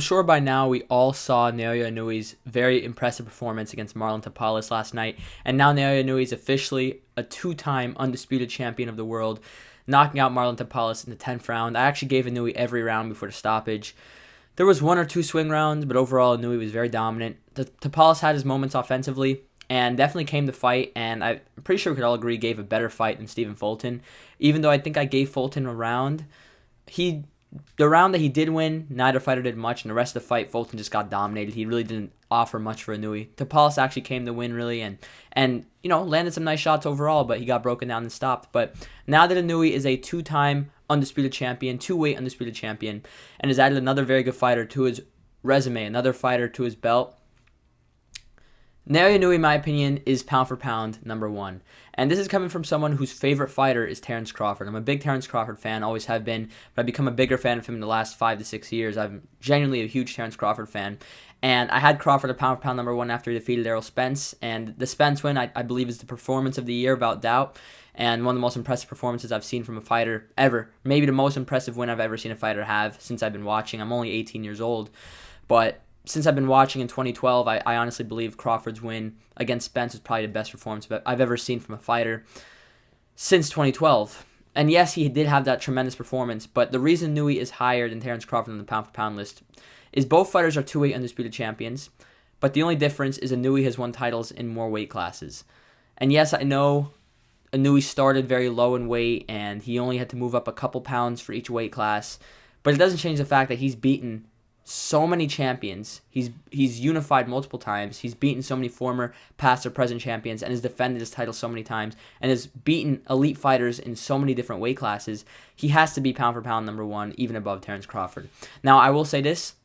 sure by now we all saw Naoya Inoue's very impressive performance against Marlon Tapales last night, and now Naoya Inoue is officially a two-time undisputed champion of the world, knocking out Marlon Tapales in the 10th round. I actually gave Inoue every round before the stoppage. There was one or two swing rounds, but overall Inoue was very dominant. Tapales had his moments offensively and definitely came to fight, and I'm pretty sure we could all agree gave a better fight than Stephen Fulton. Even though I think I gave Fulton a round, the round that he did win, neither fighter did much, and the rest of the fight, Fulton just got dominated. He really didn't offer much for Inoue. Tapales actually came to win, really, and landed some nice shots overall, but he got broken down and stopped. But now that Inoue is a two-time undisputed champion, two-weight undisputed champion, and has added another very good fighter to his resume, another fighter to his belt, Naoya Inoue, in my opinion, is pound for pound number one. And this is coming from someone whose favorite fighter is Terence Crawford. I'm a big Terence Crawford fan, always have been, but I've become a bigger fan of him in the last 5 to 6 years. I'm genuinely a huge Terence Crawford fan. And I had Crawford a pound for pound number one after he defeated Errol Spence. And the Spence win, I believe, is the performance of the year, without doubt. And one of the most impressive performances I've seen from a fighter ever. Maybe the most impressive win I've ever seen a fighter have since I've been watching. I'm only 18 years old. But since I've been watching in 2012, I honestly believe Crawford's win against Spence is probably the best performance I've ever seen from a fighter since 2012. And yes, he did have that tremendous performance, but the reason Inoue is higher than Terence Crawford on the pound-for-pound list is both fighters are two-weight undisputed champions, but the only difference is Inoue has won titles in more weight classes. And yes, I know Inoue started very low in weight, and he only had to move up a couple pounds for each weight class, but it doesn't change the fact that he's beaten so many champions. He's unified multiple times. He's beaten so many former, past, or present champions, and has defended his title so many times, and has beaten elite fighters in so many different weight classes. He has to be pound for pound number one, even above Terence Crawford. Now, I will say this.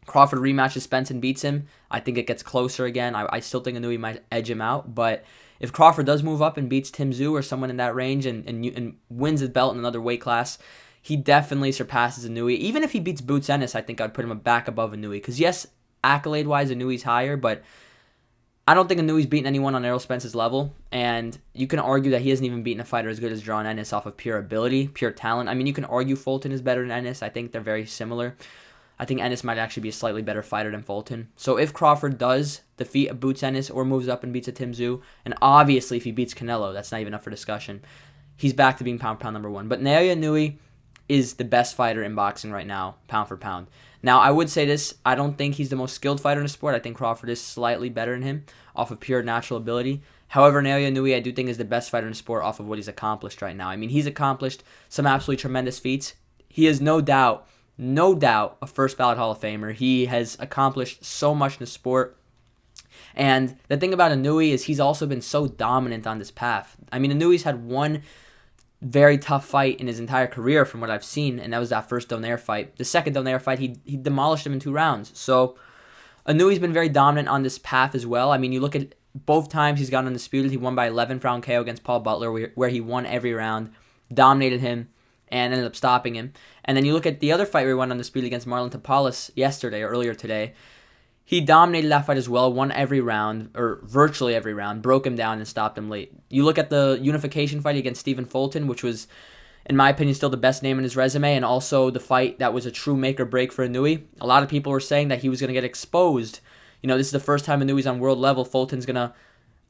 Crawford rematches Spence and beats him. I think it gets closer again. I still think Inoue might edge him out, but if Crawford does move up and beats Tim Tszyu or someone in that range and wins the belt in another weight class, he definitely surpasses Inoue. Even if he beats Boots Ennis, I think I'd put him back above Inoue. Because yes, accolade-wise, Inoue's higher, but I don't think Inoue's beaten anyone on Errol Spence's level. And you can argue that he hasn't even beaten a fighter as good as John Ennis off of pure ability, pure talent. I mean, you can argue Fulton is better than Ennis. I think they're very similar. I think Ennis might actually be a slightly better fighter than Fulton. So if Crawford does defeat a Boots Ennis or moves up and beats a Tim Tszyu, and obviously if he beats Canelo, that's not even up for discussion, he's back to being pound-for-pound number one. But Naoya Inoue is the best fighter in boxing right now, pound for pound. Now, I would say this, I don't think he's the most skilled fighter in the sport. I think Crawford is slightly better than him off of pure natural ability. However, Naoya Inoue, I do think, is the best fighter in the sport off of what he's accomplished right now. I mean, he's accomplished some absolutely tremendous feats. He is no doubt, a first ballot Hall of Famer. He has accomplished so much in the sport. And the thing about Inoue is he's also been so dominant on this path. I mean, Inoue's had one very tough fight in his entire career from what I've seen, and that was that first Donaire fight. The second Donaire fight, he demolished him in 2 rounds. So Inoue's been very dominant on this path as well. I mean, you look at both times he's gotten undisputed. He won by 11th round KO against Paul Butler, where he won every round, dominated him, and ended up stopping him. And then you look at the other fight where he won undisputed against Marlon Tapales yesterday, or earlier today. He dominated that fight as well, won every round, or virtually every round, broke him down and stopped him late. You look at the unification fight against Stephen Fulton, which was, in my opinion, still the best name in his resume, and also the fight that was a true make or break for Inoue. A lot of people were saying that he was going to get exposed. This is the first time Inoue's on world level. Fulton's going to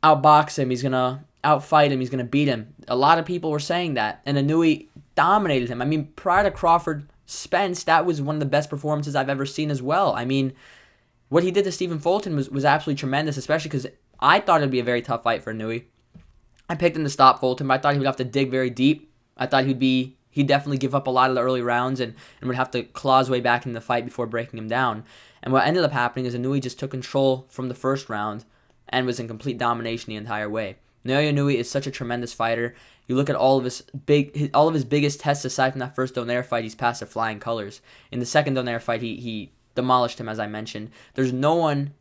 outbox him. He's going to outfight him. He's going to beat him. A lot of people were saying that, and Inoue dominated him. I mean, prior to Crawford Spence, that was one of the best performances I've ever seen as well. I mean, what he did to Stephen Fulton was absolutely tremendous, especially because I thought it would be a very tough fight for Inoue. I picked him to stop Fulton, but I thought he would have to dig very deep. I thought he'd definitely give up a lot of the early rounds and would have to claw his way back in the fight before breaking him down. And what ended up happening is Inoue just took control from the first round and was in complete domination the entire way. Naoya Inoue is such a tremendous fighter. You look at all of his biggest tests aside from that first Donaire fight, he's passed the flying colors. In the second Donaire fight, he demolished him, as I mentioned. There's no one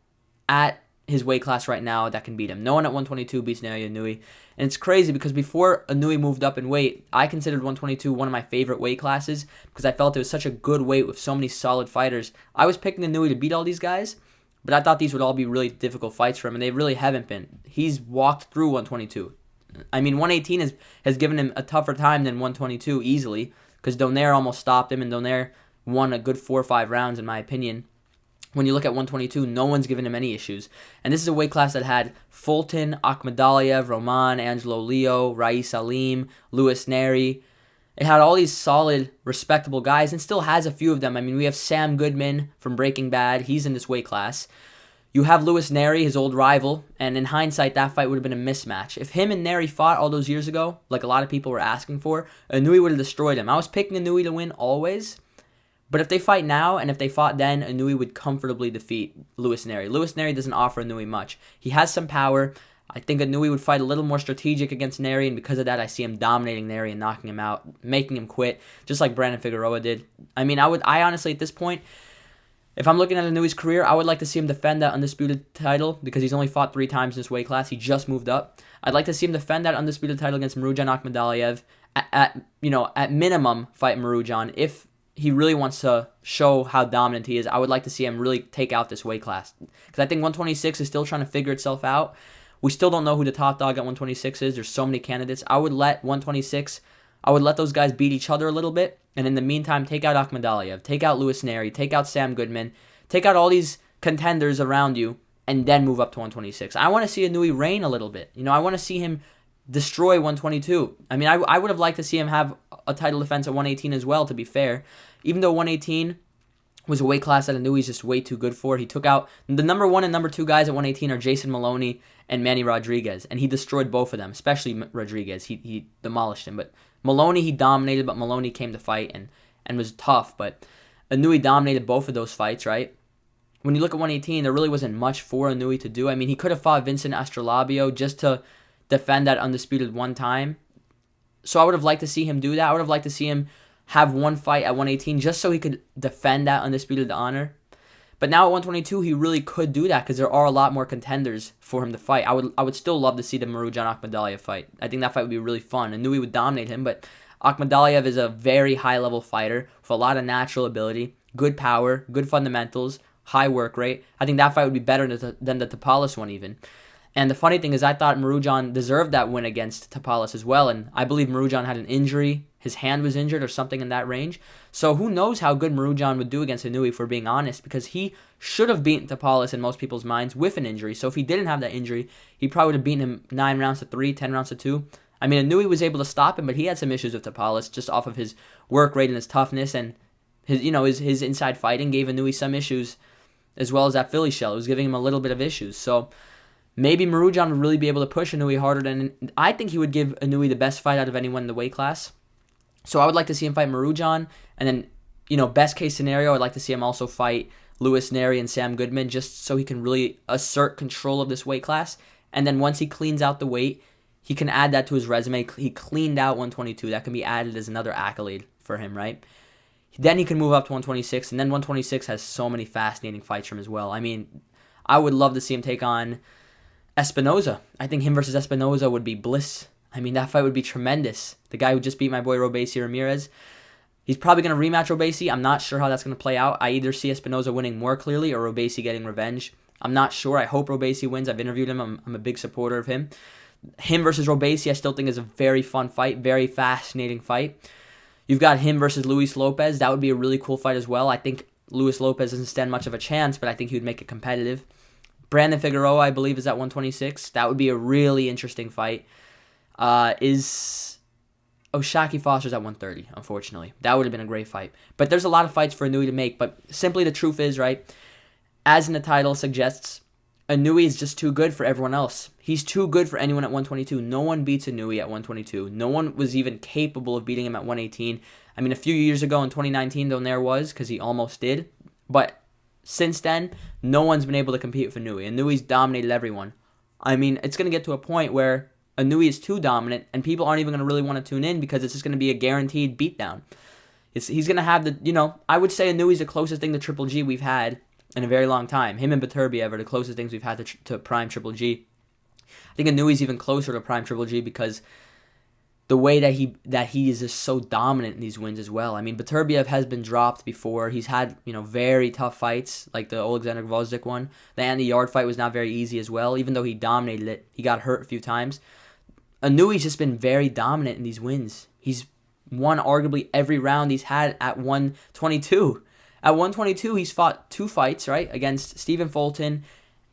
at his weight class right now that can beat him. No one at 122 beats Naoya Inoue. And it's crazy because before Inoue moved up in weight, I considered 122 one of my favorite weight classes because I felt it was such a good weight with so many solid fighters. I was picking Inoue to beat all these guys, but I thought these would all be really difficult fights for him, and they really haven't been. He's walked through 122. I mean, 118 has given him a tougher time than 122 easily because Donaire almost stopped him, and Donaire won a good 4 or 5 rounds, in my opinion. When you look at 122, no one's given him any issues. And this is a weight class that had Fulton, Akhmadaliev, Roman, Angelo Leo, Rais Salim, Louis Neri. It had all these solid, respectable guys, and still has a few of them. I mean, we have Sam Goodman from Breaking Bad. He's in this weight class. You have Louis Neri, his old rival, and in hindsight, that fight would have been a mismatch. If him and Neri fought all those years ago, like a lot of people were asking for, Inoue would have destroyed him. I was picking Inoue to win always, but if they fight now and if they fought then, Inoue would comfortably defeat Louis Neri. Louis Neri doesn't offer Inoue much. He has some power. I think Inoue would fight a little more strategic against Neri, and because of that, I see him dominating Neri and knocking him out, making him quit, just like Brandon Figueroa did. I mean, I honestly, at this point, if I'm looking at Inoue's career, I would like to see him defend that undisputed title because he's only fought 3 times in this weight class. He just moved up. I'd like to see him defend that undisputed title against Murujan Akhmadaliev. At minimum, fight Murujan. If he really wants to show how dominant he is, I would like to see him really take out this weight class. Because I think 126 is still trying to figure itself out. We still don't know who the top dog at 126 is. There's so many candidates. I would let those guys beat each other a little bit. And in the meantime, take out Akhmadaliev, take out Louis Neri, take out Sam Goodman, take out all these contenders around you, and then move up to 126. I want to see Inoue reign a little bit. I want to see him destroy 122. I mean, I would have liked to see him have a title defense at 118 as well, to be fair. Even though 118 was a weight class that Inoue's just way too good for. He took out the number 1 and number 2 guys at 118 are Jason Maloney and Manny Rodriguez, and he destroyed both of them, especially Rodriguez. He demolished him, but Maloney he dominated, but Maloney came to fight and was tough, but Inoue dominated both of those fights, right? When you look at 118, there really wasn't much for Inoue to do. I mean, he could have fought Vincent Astrolabio just to defend that undisputed one time. So I would have liked to see him do that. I would have liked to see him have one fight at 118 just so he could defend that undisputed honor. But now at 122, he really could do that because there are a lot more contenders for him to fight. I would still love to see the Murujan Akhmadaliev fight. I think that fight would be really fun. Inoue would dominate him, but Akhmadaliev is a very high-level fighter with a lot of natural ability, good power, good fundamentals, high work rate. I think that fight would be better than the Tapales one even. And the funny thing is I thought Murujan deserved that win against Tapales as well, and I believe Murujan had an injury. His hand was injured or something in that range. So who knows how good Murujan would do against Inoue, if we're being honest, because he should have beaten Tapales in most people's minds with an injury. So if he didn't have that injury, he probably would have beaten him 9 rounds to 3, 10 rounds to 2. I mean, Inoue was able to stop him, but he had some issues with Tapales just off of his work rate and his toughness, and his inside fighting gave Inoue some issues, as well as that Philly shell. It was giving him a little bit of issues. So maybe Murujan would really be able to push Inoue harder than... I think he would give Inoue the best fight out of anyone in the weight class. So I would like to see him fight Murujan, and then, best case scenario, I'd like to see him also fight Louis Neri and Sam Goodman, just so he can really assert control of this weight class. And then once he cleans out the weight, he can add that to his resume. He cleaned out 122. That can be added as another accolade for him, right? Then he can move up to 126, and then 126 has so many fascinating fights for him as well. I mean, I would love to see him take on Espinoza. I think him versus Espinoza would be bliss. I mean, that fight would be tremendous. The guy who just beat my boy Robeisy Ramirez, he's probably going to rematch Robeisy. I'm not sure how that's going to play out. I either see Espinoza winning more clearly or Robeisy getting revenge. I'm not sure. I hope Robeisy wins. I've interviewed him. I'm a big supporter of him. Him versus Robeisy, I still think is a very fun fight, very fascinating fight. You've got him versus Luis Lopez. That would be a really cool fight as well. I think Luis Lopez doesn't stand much of a chance, but I think he would make it competitive. Brandon Figueroa, I believe, is at 126. That would be a really interesting fight. Shaki Foster's at 130, unfortunately. That would have been a great fight. But there's a lot of fights for Inoue to make. But simply the truth is, right, as in the title suggests, Inoue is just too good for everyone else. He's too good for anyone at 122. No one beats Inoue at 122. No one was even capable of beating him at 118. I mean, a few years ago in 2019, Donaire was, because he almost did. But since then, no one's been able to compete with Inoue. Inoue's dominated everyone. I mean, it's going to get to a point where Inoue is too dominant, and people aren't even going to really want to tune in because it's just going to be a guaranteed beatdown. He's going to have I would say Inoue's the closest thing to Triple G we've had in a very long time. Him and Beterbiev are the closest things we've had to Prime Triple G. I think Inoue's even closer to Prime Triple G because the way that he is just so dominant in these wins as well. I mean, Beterbiev has been dropped before. He's had, very tough fights, like the Alexander Gvozdyk one. The Andy Yard fight was not very easy as well. Even though he dominated it, he got hurt a few times. Inoue's just been very dominant in these wins. He's won arguably every round he's had at 122. At 122, he's fought 2 fights, right, against Stephen Fulton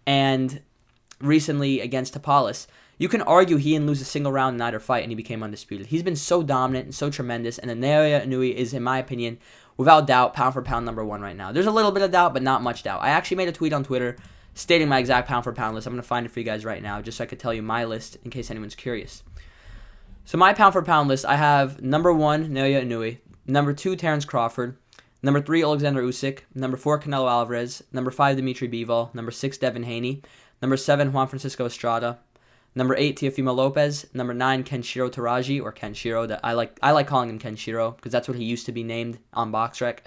and recently against Tapales. You can argue he didn't lose a single round in either fight, and he became undisputed. He's been so dominant and so tremendous, and Naoya Inoue is, in my opinion, without doubt, pound for pound number 1 right now. There's a little bit of doubt, but not much doubt. I actually made a tweet on Twitter stating my exact pound for pound list. I'm going to find it for you guys right now, just so I could tell you my list in case anyone's curious. So my pound for pound list, I have number 1, Naoya Inoue, number 2, Terence Crawford, number 3, Alexander Usyk, number 4, Canelo Alvarez, number 5, Dimitri Bivol, number 6, Devin Haney, number 7, Juan Francisco Estrada, number 8, Teofimo Lopez, number 9, Kenshiro Taraji, or Kenshiro. That I like calling him Kenshiro because that's what he used to be named on BoxRec.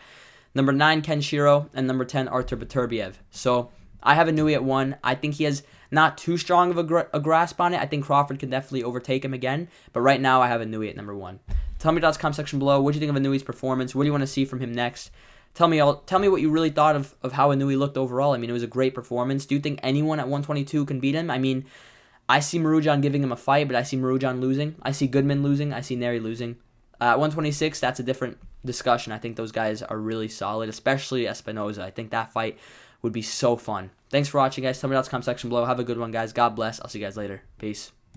Number 9, Kenshiro, and number 10, Artur Beterbiev. So I have Inoue at 1. I think he has not too strong of a grasp on it. I think Crawford can definitely overtake him again, but right now I have Inoue at number 1. Tell me in the comment section below, what do you think of Inoue's performance? What do you want to see from him next? Tell me what you really thought of how Inoue looked overall. I mean, it was a great performance. Do you think anyone at 122 can beat him? I mean, I see Marujan giving him a fight, but I see Marujan losing. I see Goodman losing. I see Neri losing. At 126, that's a different discussion. I think those guys are really solid, especially Espinoza. I think that fight would be so fun. Thanks for watching, guys. Tell me in the comment section below. Have a good one, guys. God bless. I'll see you guys later. Peace.